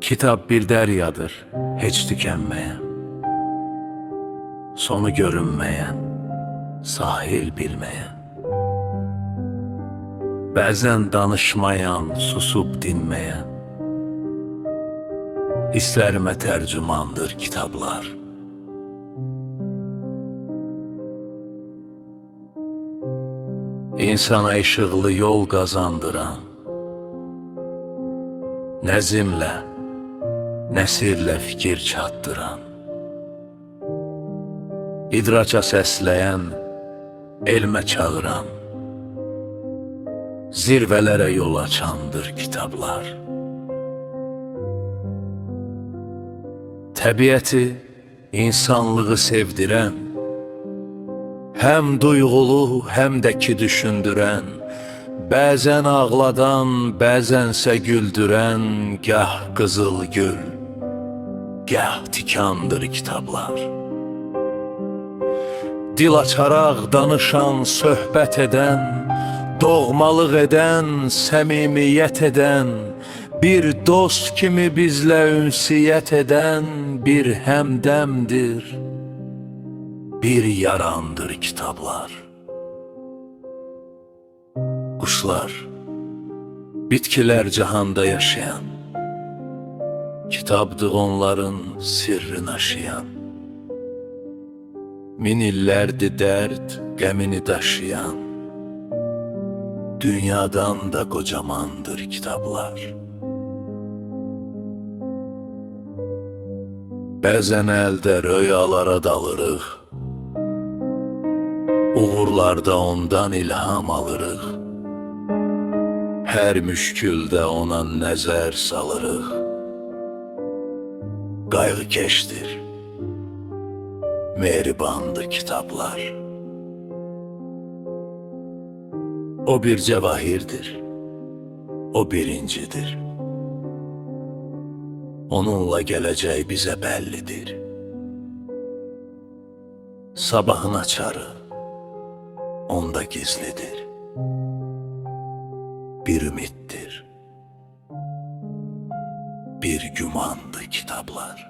Kitap bir deryadır, heç tükənməyən, sonu görünməyən, sahil bilməyən. Bəzən danışmayan, susub dinməyən, hisslərimə tərcümandır kitablar. İnsana işıqlı yol qazandıran, nəzimlə, nəsirlə fikir çatdıran, idraca səsləyən, elmə çağıran, zirvələrə yol açandır kitablar. Təbiəti, insanlığı sevdirən, həm duyğulu, həm də ki düşündürən, bəzən ağladan, bəzənsə güldürən, gah qızıl gül, gah tikandır kitablar. Dil açaraq danışan, söhbət edən, doğmalıq edən, səmimiyyət edən, bir dost kimi bizlə ünsiyyət edən bir həmdəmdir, bir yarandır kitablar. Quşlar, bitkilər cahanda yaşayan, kitabdır onların sirrini aşıyan. Min illərdir dərd, qəmini daşıyan, dünyadan da qocamandır kitablar. Bəzən əldə röyalara dalırıq, uğurlarda ondan ilham alırıq, hər müşküldə ona nəzər salırıq. Qayğıkeşdir, mehribandır kitablar. O bir cevahirdir, o birincidir. Onunla gələcək bizə bəllidir. Sabahın açarı onda gizlidir. Bir ümittir, bir gümandır kitablar.